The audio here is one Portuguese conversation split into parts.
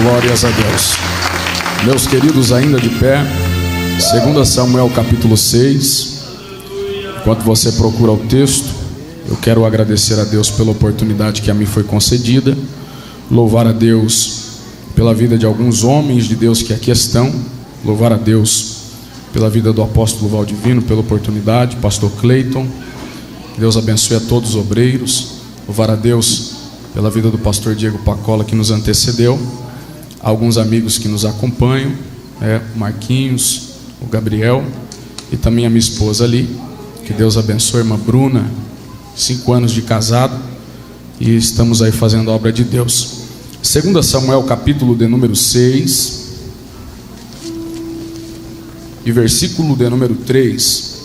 Glórias a Deus. Meus queridos, ainda de pé, 2 Samuel capítulo 6. Enquanto você procura o texto, eu quero agradecer a Deus pela oportunidade que a mim foi concedida, louvar a Deus pela vida de alguns homens de Deus que aqui estão, louvar a Deus pela vida do apóstolo Valdivino, pela oportunidade, pastor Cleiton, Deus abençoe a todos os obreiros, louvar a Deus pela vida do pastor Diego Pacola que nos antecedeu, alguns amigos que nos acompanham, o Marquinhos, o Gabriel e também a minha esposa ali, que Deus abençoe, irmã Bruna, 5 anos de casado, e estamos aí fazendo a obra de Deus. 2 Samuel capítulo de número 6 e versículo de número 3.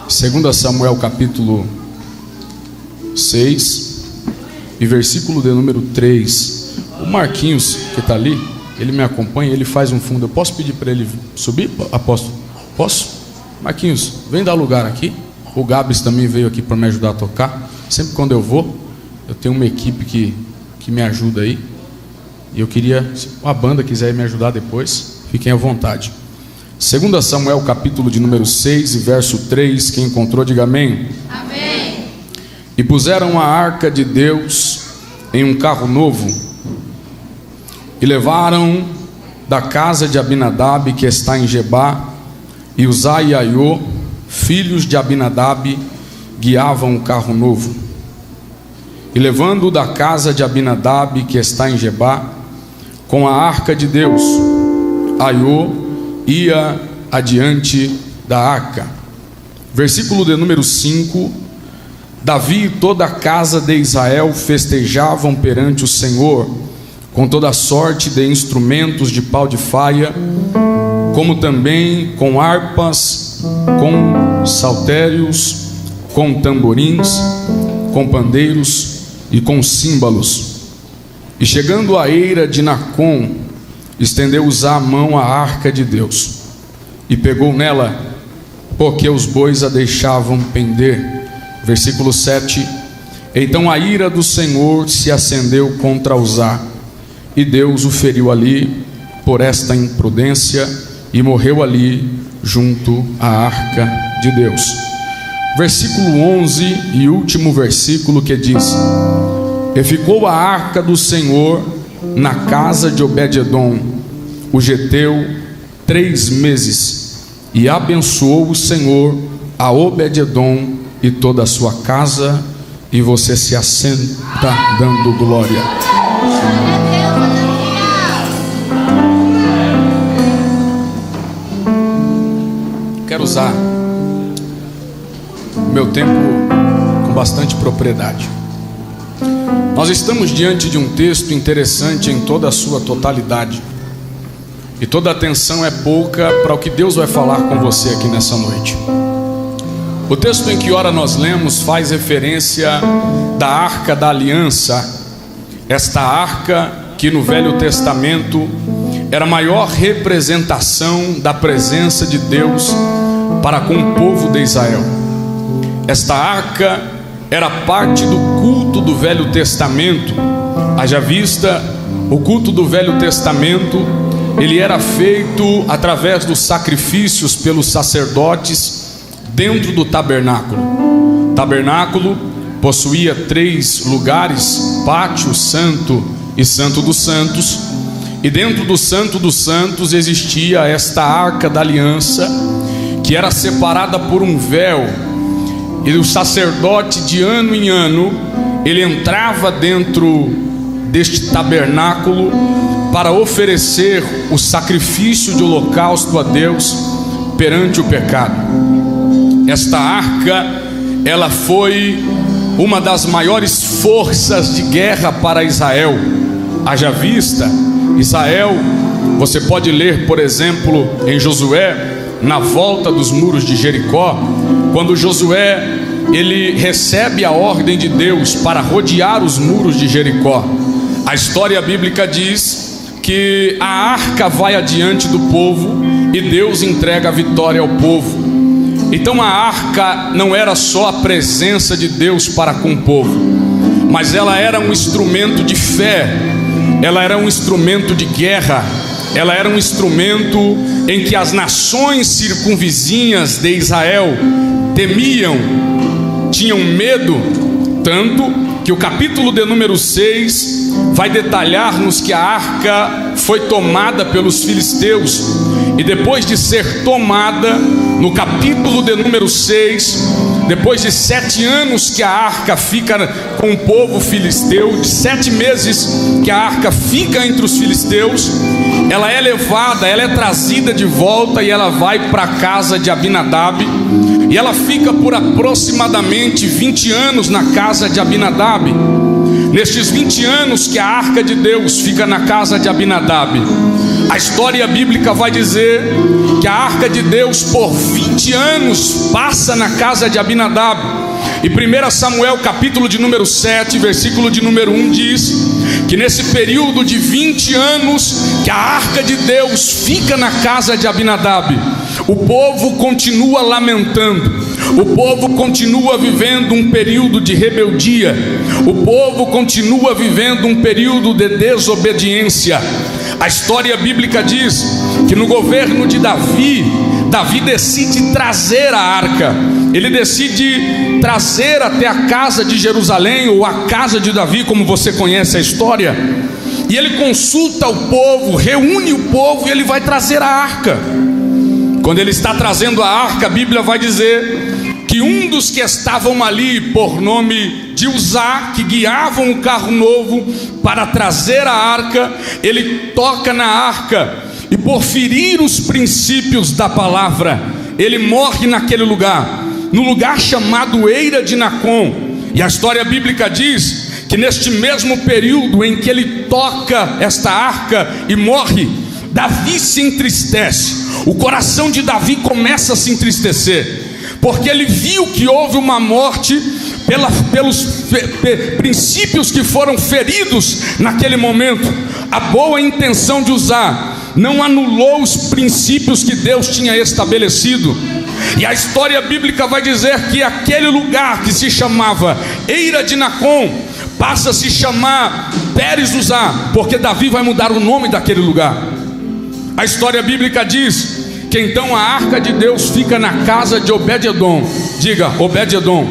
2 Samuel capítulo 6 e versículo de número 3. O Marquinhos que está ali, ele me acompanha, ele faz um fundo. Eu posso pedir para ele subir, apóstolo? Posso? Marquinhos, vem dar lugar aqui. O Gabs também veio aqui para me ajudar a tocar. Sempre quando eu vou, eu tenho uma equipe que me ajuda aí. E eu queria, se a banda quiser me ajudar depois, fiquem à vontade. 2 Samuel capítulo de número 6 e verso 3. Quem encontrou, diga amém. Amém. E puseram a arca de Deus em um carro novo e levaram da casa de Abinadab, que está em Gebá, e Uzai e Aiô, filhos de Abinadab, guiavam o carro novo. E levando-o da casa de Abinadab, que está em Gebá, com a arca de Deus, Aiô ia adiante da arca. Versículo de número 5. Davi e toda a casa de Israel festejavam perante o Senhor com toda sorte de instrumentos de pau de faia, como também com harpas, com saltérios, com tamborins, com pandeiros e com símbalos. E chegando à eira de Nacon, estendeu Uzá a mão à arca de Deus e pegou nela, porque os bois a deixavam pender. Versículo 7. Então a ira do Senhor se acendeu contra Uzá, e Deus o feriu ali por esta imprudência, e morreu ali junto à arca de Deus. Versículo 11 e último versículo, que diz: E ficou a arca do Senhor na casa de Obed-edom, o geteu, 3 meses, e abençoou o Senhor a Obed-edom e toda a sua casa. E você se assenta dando glória. Quero usar o meu tempo com bastante propriedade. Nós estamos diante de um texto interessante em toda a sua totalidade, e toda a atenção é pouca para o que Deus vai falar com você aqui nessa noite. O texto em que ora nós lemos faz referência da Arca da Aliança, esta arca que no Velho Testamento era a maior representação da presença de Deus para com o povo de Israel. Esta arca era parte do culto do Velho Testamento. Haja vista, o culto do Velho Testamento, ele era feito através dos sacrifícios pelos sacerdotes dentro do tabernáculo. O tabernáculo possuía 3 lugares: pátio, santo e santo dos santos. E dentro do santo dos santos existia esta arca da aliança, que era separada por um véu. E o sacerdote, de ano em ano, ele entrava dentro deste tabernáculo para oferecer o sacrifício de holocausto a Deus perante o pecado. Esta arca, ela foi uma das maiores forças de guerra para Israel. Haja vista, Israel, você pode ler, por exemplo, em Josué, na volta dos muros de Jericó, quando Josué, ele recebe a ordem de Deus para rodear os muros de Jericó. A história bíblica diz que a arca vai adiante do povo e Deus entrega a vitória ao povo. Então a arca não era só a presença de Deus para com o povo. mas ela era um instrumento de fé, ela era um instrumento de guerra, ela era um instrumento em que as nações circunvizinhas de Israel temiam, tinham medo, tanto que o capítulo de número 6 vai detalhar-nos que a arca foi tomada pelos filisteus, e depois de ser tomada, no capítulo de número 6, depois de 7 anos que a arca fica com o povo filisteu, de 7 meses que a arca fica entre os filisteus, ela é levada, ela é trazida de volta e ela vai para a casa de Abinadab, e ela fica por aproximadamente 20 anos na casa de Abinadab. Nestes 20 anos que a arca de Deus fica na casa de Abinadab, a história bíblica vai dizer que a arca de Deus por 20 anos passa na casa de Abinadab. E 1 Samuel capítulo de número 7, versículo de número 1 diz que nesse período de 20 anos que a arca de Deus fica na casa de Abinadab, o povo continua lamentando, o povo continua vivendo um período de rebeldia, o povo continua vivendo um período de desobediência. A história bíblica diz que no governo de Davi decide trazer a arca, ele decide trazer até a casa de Jerusalém, ou a casa de Davi, como você conhece a história, e ele consulta o povo, reúne o povo, e ele vai trazer a arca. Quando ele está trazendo a arca, a Bíblia vai dizer que um dos que estavam ali, por nome de Uzá, que guiavam o carro novo para trazer a arca, ele toca na arca, e por ferir os princípios da palavra, ele morre naquele lugar, no lugar chamado Eira de Nacon. E a história bíblica diz que neste mesmo período em que ele toca esta arca e morre, Davi se entristece, o coração de Davi começa a se entristecer, porque ele viu que houve uma morte pelos princípios que foram feridos naquele momento. A boa intenção de Uzá não anulou os princípios que Deus tinha estabelecido. E a história bíblica vai dizer que aquele lugar que se chamava Eira de Nacon passa a se chamar Pérez Uzá, porque Davi vai mudar o nome daquele lugar. A história bíblica diz que então a arca de Deus fica na casa de Obed-edom. Diga Obed-edom.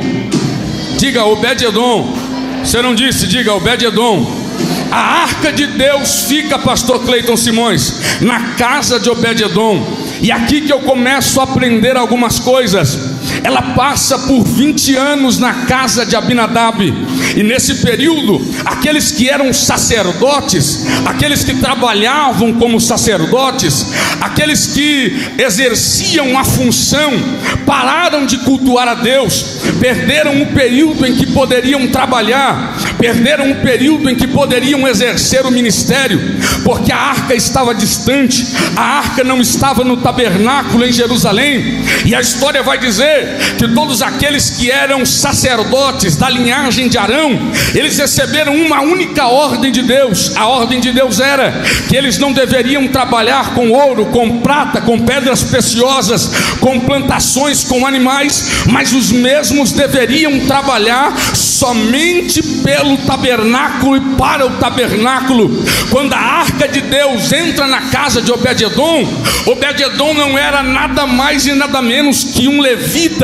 Diga Obed-edom. Você não disse, diga Obed-edom. A arca de Deus fica, pastor Cleiton Simões, na casa de Obed-edom. E aqui que eu começo a aprender algumas coisas. Ela passa por 20 anos na casa de Abinadab, e nesse período, aqueles que eram sacerdotes, aqueles que trabalhavam como sacerdotes, aqueles que exerciam a função, pararam de cultuar a Deus, perderam o período em que poderiam trabalhar, perderam o período em que poderiam exercer o ministério, porque a arca estava distante, a arca não estava no tabernáculo em Jerusalém. E a história vai dizer que todos aqueles que eram sacerdotes da linhagem de Arão, eles receberam uma única ordem de Deus. A ordem de Deus era que eles não deveriam trabalhar com ouro, com prata, com pedras preciosas, com plantações, com animais, mas os mesmos deveriam trabalhar somente pelo tabernáculo e para o tabernáculo. Quando a arca de Deus entra na casa de Obed-edom, Obed-edom não era nada mais e nada menos que um levita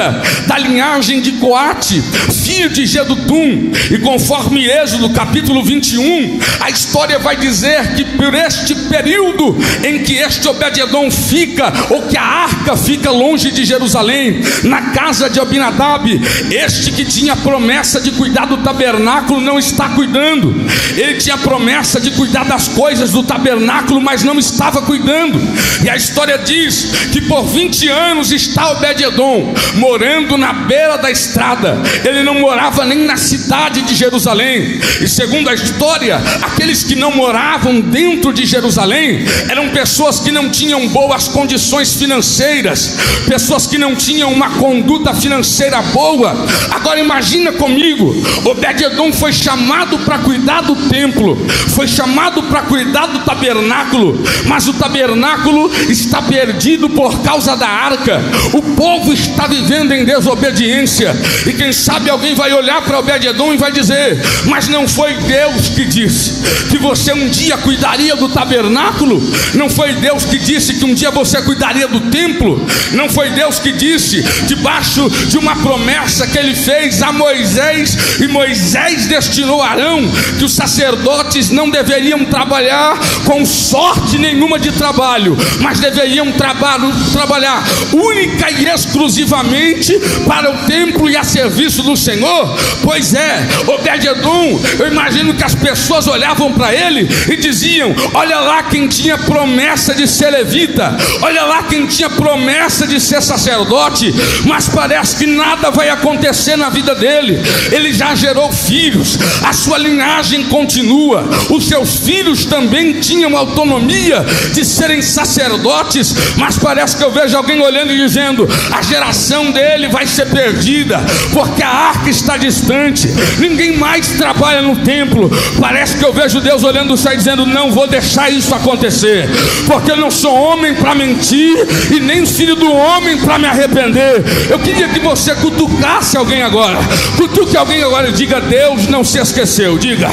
da linhagem de Coate, filho de Jedutum. E conforme Êxodo capítulo 21, a história vai dizer que por este período em que este Obed-edom fica, ou que a arca fica longe de Jerusalém, na casa de Abinadab, este que tinha promessa de cuidar do tabernáculo não está cuidando. Ele tinha promessa de cuidar das coisas do tabernáculo, mas não estava cuidando. E a história diz que por 20 anos está Obed-edom morando na beira da estrada. Ele não morava nem na cidade de Jerusalém. E segundo a história, aqueles que não moravam dentro de Jerusalém eram pessoas que não tinham boas condições financeiras, pessoas que não tinham uma conduta financeira boa. Agora imagina comigo, Obed-edom foi chamado para cuidar do templo, foi chamado para cuidar do tabernáculo, mas o tabernáculo está perdido por causa da arca. O povo está vivendo em desobediência, e quem sabe alguém vai olhar para Obed-edom e vai dizer: mas não foi Deus que disse que você um dia cuidaria do tabernáculo? Não foi Deus que disse que um dia você cuidaria do templo? Não foi Deus que disse, debaixo de uma promessa que ele fez a Moisés, e Moisés destinou a Arão, que os sacerdotes não deveriam trabalhar com sorte nenhuma de trabalho, mas deveriam trabalhar única e exclusivamente para o templo e a serviço do Senhor? Pois é, Obed-edom, eu imagino que as pessoas olhavam para ele e diziam: olha lá quem tinha promessa de ser levita, olha lá quem tinha promessa de ser sacerdote, mas parece que nada vai acontecer na vida dele. Ele já gerou filhos, a sua linhagem continua, os seus filhos também tinham autonomia de serem sacerdotes, mas parece que eu vejo alguém olhando e dizendo: a geração dele vai ser perdida, porque a arca está distante, ninguém mais trabalha no templo. Parece que eu vejo Deus olhando do céu e dizendo: não vou deixar isso acontecer, porque eu não sou homem para mentir, e nem filho do homem para me arrepender. Eu queria que você cutucasse alguém agora, cutuque alguém agora e diga: Deus não se esqueceu. Diga: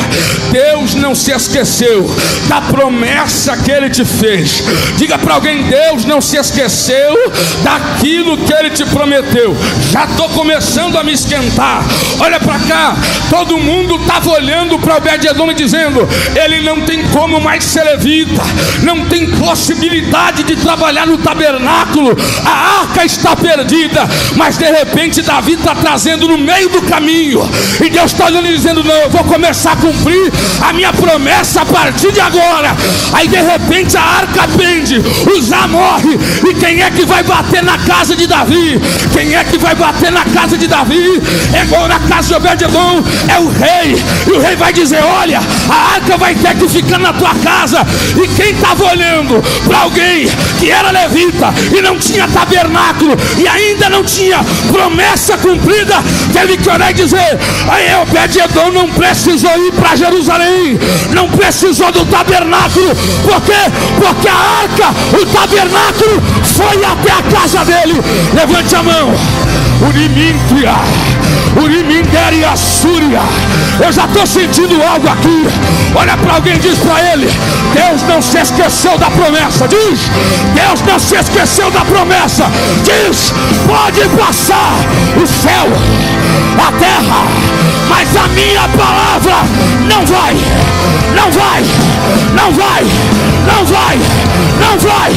Deus não se esqueceu da promessa que ele te fez. Diga para alguém: Deus não se esqueceu daquilo que ele te prometeu. Já estou começando a me esquentar. Olha para cá, todo mundo estava olhando para Obed-edom e dizendo: ele não tem como mais ser levita, não tem possibilidade de trabalhar no tabernáculo, a arca está perdida. Mas de repente Davi está trazendo no meio do caminho, e Deus está olhando e dizendo: não, eu vou começar a cumprir a minha promessa a partir de agora. Aí de repente a arca pende, Uzá morre, e quem é que vai bater na casa de Davi? Quem é que vai bater na casa de Davi? É igual na casa de Obed-edom, é o rei, e o rei vai dizer: olha, a arca vai ter que ficar na tua casa. E quem estava olhando para alguém que era levita e não tinha tabernáculo e ainda não tinha promessa cumprida, teve que olhar e dizer: aí Obed-edom não precisou ir para Jerusalém, não precisou do tabernáculo. Por quê? Porque a arca, o tabernáculo, foi até a casa dele. Levante a mão. Urimintria, Urimindéria Súria. Eu já estou sentindo algo aqui. Olha para alguém e diz para ele: Deus não se esqueceu da promessa. Diz: Deus não se esqueceu da promessa. Diz: pode passar o céu, a terra, mas a minha palavra não vai, não vai, não vai, não vai, não vai,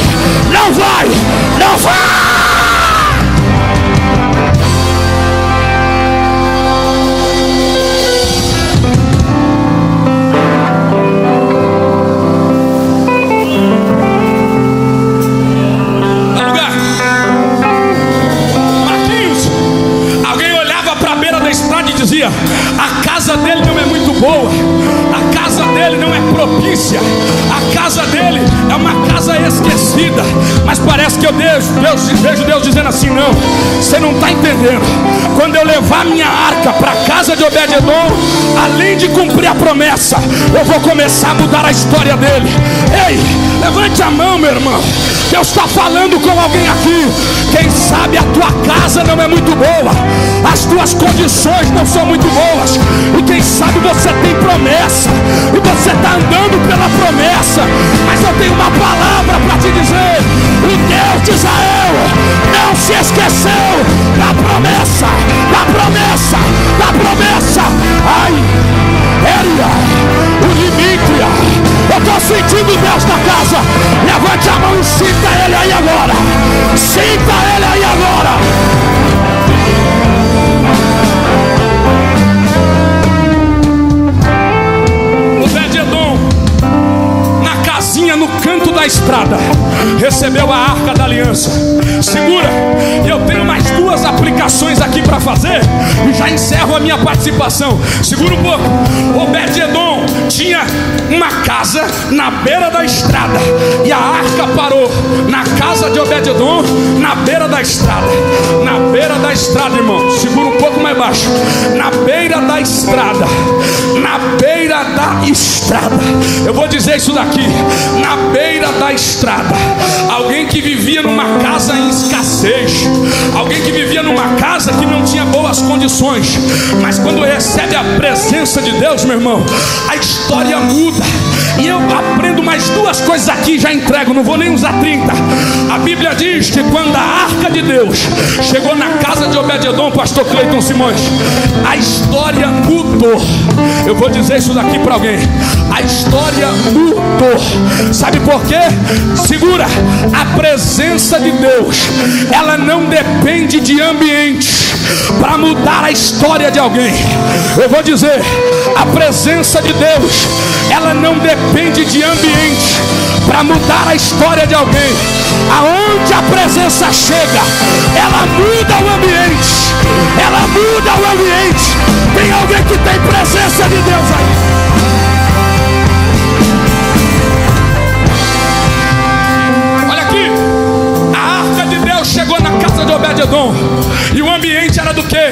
não vai, não vai. Dizia: a casa dele não é muito boa, a casa dele não é propícia, a casa dele é uma casa esquecida. Mas parece que eu vejo Deus dizendo assim: não, você não está entendendo. Quando eu levar minha arca para a casa de Obed-edom, além de cumprir a promessa, eu vou começar a mudar a história dele. Ei, levante a mão, meu irmão. Deus está falando com alguém aqui. Quem sabe a tua casa não é muito boa, as tuas condições não são muito boas, e quem sabe você tem promessa e você está andando pela promessa. Mas eu tenho uma palavra para te dizer: o Deus de Israel não se esqueceu da promessa, da promessa, da promessa. Ai, Eria, Urimítria, eu estou sentindo Deus na casa. Levante a mão e sinta ele aí agora. Sinta ele aí agora. Obed-edom, na casinha no canto da estrada, recebeu a arca da aliança. Segura, eu tenho mais duas aplicações aqui para fazer e já encerro a minha participação. Segura um pouco. Obed-edom tinha uma casa na beira da estrada, e a arca parou na casa de Obed-edom, na beira da estrada. Na beira da estrada, irmão. Segura um pouco mais baixo. Na beira da estrada. Na beira da estrada. Eu vou dizer isso daqui: na beira da estrada. Alguém que vivia numa casa em escassez, alguém que vivia numa casa que não tinha boas condições, mas quando recebe a presença de Deus, meu irmão, a história muda. E eu aprendo mais duas coisas aqui, já entrego, não vou nem usar 30. A Bíblia diz que quando a arca de Deus chegou na casa de Obed-edom, pastor Cleiton Simões, a história mudou. Eu vou dizer isso daqui para alguém: a história mudou. Sabe por quê? Segura. A presença de Deus, ela não depende de ambiente para mudar a história de alguém. Eu vou dizer: a presença de Deus, ela não depende de ambiente para mudar a história de alguém. Aonde a presença chega, ela muda o ambiente. Ela muda o ambiente. Tem alguém que tem presença de Deus aí? Olha aqui. A arca de Deus chegou na casa de Obed-edom, e o ambiente era do quê?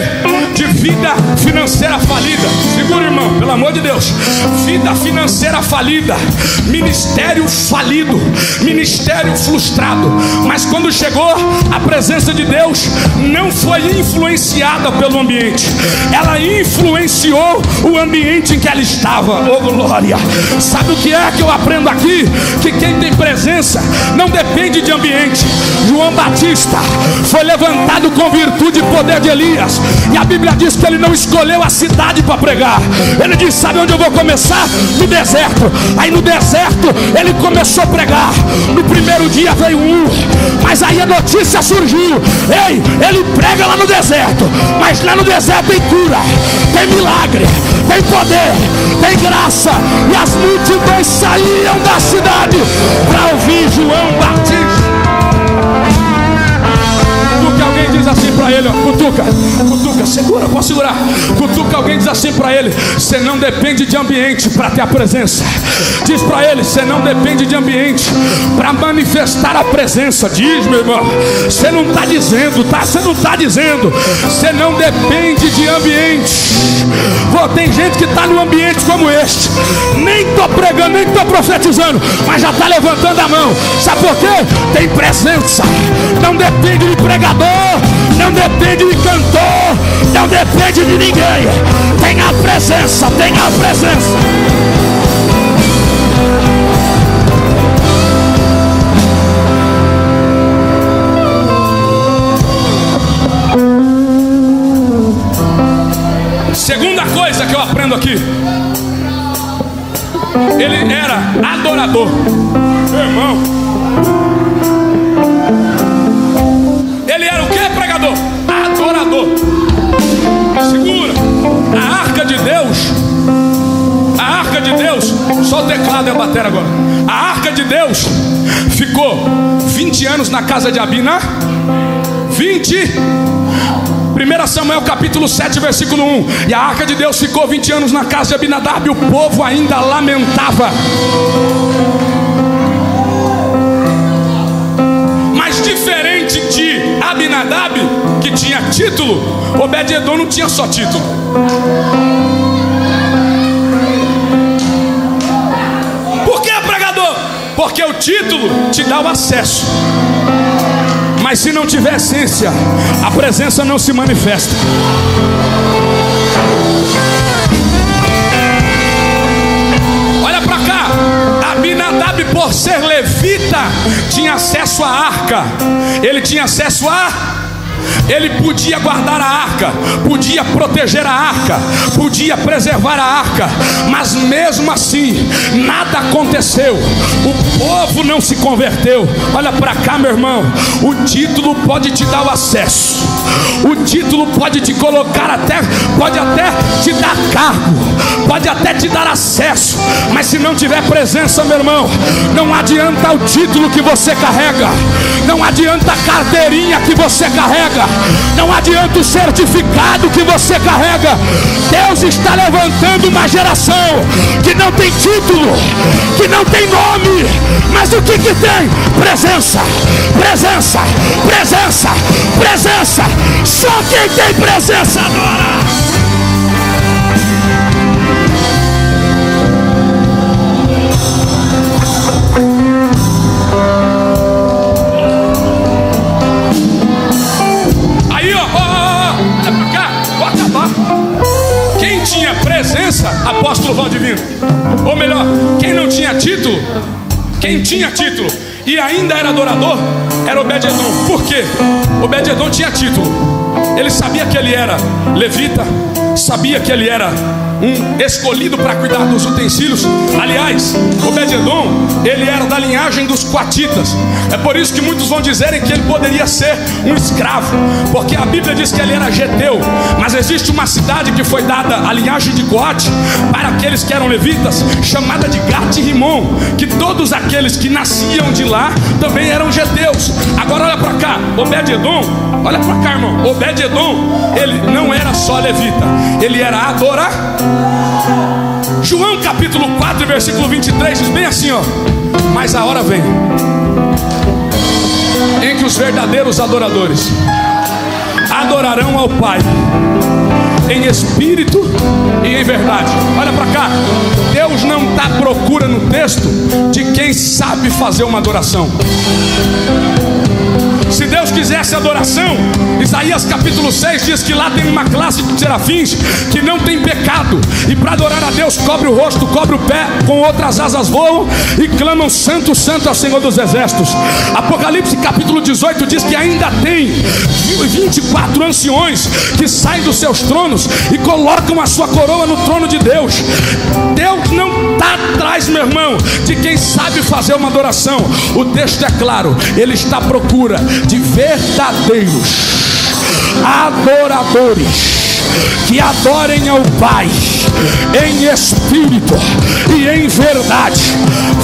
De vida financeira falida. Segura, irmão, pelo amor de Deus. Vida financeira falida, ministério falido, ministério frustrado. Mas quando chegou, a presença de Deus não foi influenciada pelo ambiente, ela influenciou o ambiente em que ela estava. Oh glória! Sabe o que é que eu aprendo aqui? Que quem tem presença não depende de ambiente. João Batista foi levantado com virtude e poder de Elias, e a Bíblia diz que ele não escolheu a cidade para pregar. Ele disse: sabe onde eu vou começar? No deserto. Aí no deserto ele começou a pregar. No primeiro dia veio mas aí a notícia surgiu: ei, ele prega lá no deserto, mas lá no deserto tem cura, tem milagre, tem poder, tem graça. E as multidões saíam da cidade para ouvir João Batista. Cutuca alguém, diz assim para ele, ó, cutuca, segura, posso segurar. Cutuca alguém, diz assim para ele: você não depende de ambiente para ter a presença. Diz para ele: você não depende de ambiente para manifestar a presença. Diz, meu irmão, você não está dizendo, tá? Você não está dizendo. Você não depende de ambiente. Tem gente que está num ambiente como este, nem estou pregando, nem estou profetizando, mas já está levantando a mão. Sabe por quê? Tem presença. Não depende de pregador, não depende de cantor, não depende de ninguém. Tem a presença, tem a presença. Segunda coisa que eu aprendo aqui: ele era adorador. Meu irmão, ele era o que, pregador? Adorador. Segura. A arca de Deus, só o teclado e a bateria agora. A arca de Deus ficou 20 anos na casa de Abina. 1 Samuel capítulo 7, versículo 1. E a arca de Deus ficou 20 anos na casa de Abinadab, e o povo ainda lamentava. Mas diferente de Abinadab, que tinha título, Obed-edom não tinha só título. Por que, pregador? Porque o título te dá o acesso, mas se não tiver essência, a presença não se manifesta. Olha para cá. Abinadab, por ser levita, tinha acesso à arca. Ele tinha acesso a... Ele podia guardar a arca, podia proteger a arca, podia preservar a arca, mas mesmo assim nada aconteceu. O povo não se converteu. Olha para cá, meu irmão. O título pode te dar o acesso, o título pode te colocar pode até te dar cargo, pode até te dar acesso, mas se não tiver presença, meu irmão, não adianta o título que você carrega, não adianta a carteirinha que você carrega, não adianta o certificado que você carrega. Deus está levantando uma geração que não tem título, que não tem nome, mas o que tem? Presença, presença, presença, presença. Só quem tem presença adora. licença, apóstolo Valdivino. Ou melhor, quem não tinha título, quem tinha título e ainda era adorador, era Obed-Edom. Por quê? Obed-Edom tinha título. Ele sabia que ele era levita, sabia que ele era um escolhido para cuidar dos utensílios. Aliás, Obed-Edom, ele era da linhagem dos coatitas. É por isso que muitos vão dizerem que ele poderia ser um escravo, porque a Bíblia diz que ele era geteu. Mas existe uma cidade que foi dada à linhagem de Coate para aqueles que eram levitas, chamada de Gat-Rimon, que todos aqueles que nasciam de lá também eram geteus. Agora olha para cá, Obed-Edom, olha para cá, irmão. Obed-Edom, ele não era só levita, ele era adorador. João capítulo 4, versículo 23 diz bem assim, ó: mas a hora vem em que os verdadeiros adoradores adorarão ao Pai em espírito e em verdade. Olha para cá, Deus não está à procura no texto de quem sabe fazer uma adoração. Se Deus quisesse adoração, Isaías capítulo 6 diz que lá tem uma classe de serafins que não tem pecado, e para adorar a Deus cobre o rosto, cobre o pé, com outras asas voam e clamam: santo, santo ao Senhor dos exércitos. Apocalipse capítulo 18 diz que ainda tem 24 anciões que saem dos seus tronos e colocam a sua coroa no trono de Deus. Deus não está atrás, meu irmão, de quem sabe fazer uma adoração. O texto é claro, Ele está à procura de verdadeiros adoradores que adorem ao Pai em espírito e em verdade.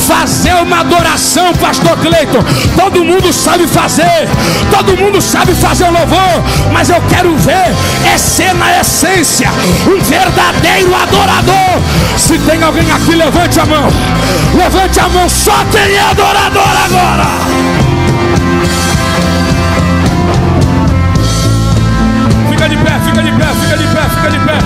Fazer uma adoração, pastor Cleiton, todo mundo sabe fazer, todo mundo sabe fazer louvor, mas eu quero ver é ser na essência um verdadeiro adorador. Se tem alguém aqui, levante a mão, levante a mão. Só quem é adorador agora. Fica de pé, fica de pé, fica de pé, fica de pé.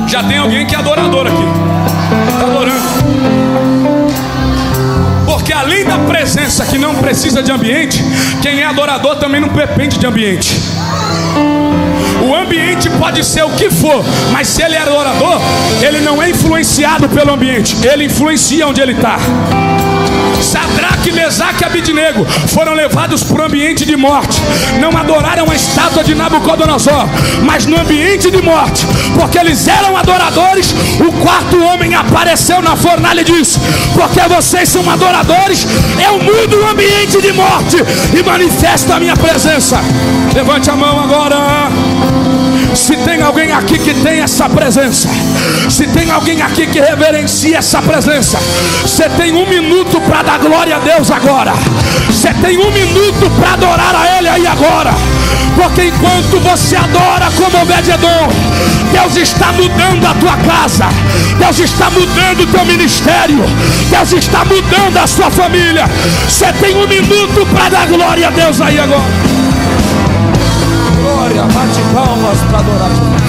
Já tem alguém que é adorador aqui, está adorando. Porque além da presença que não precisa de ambiente, quem é adorador também não depende de ambiente. O ambiente pode ser o que for, mas se ele é adorador, ele não é influenciado pelo ambiente, ele influencia onde ele está. Sadraque, Mesaque e Abidnego foram levados para o ambiente de morte. Não adoraram a estátua de Nabucodonosor, mas no ambiente de morte, porque eles eram adoradores. O quarto homem apareceu na fornalha e disse: porque vocês são adoradores, eu mudo o ambiente de morte e manifesto a minha presença. Levante a mão agora. Se tem alguém aqui que tem essa presença, se tem alguém aqui que reverencia essa presença, você tem 1 minuto para dar glória a Deus agora. Você tem 1 minuto para adorar a Ele aí agora. Porque enquanto você adora como Obed-Edom, Deus está mudando a tua casa, Deus está mudando o teu ministério, Deus está mudando a sua família. Você tem 1 minuto para dar glória a Deus aí agora. Glória, bate palmas para adorar.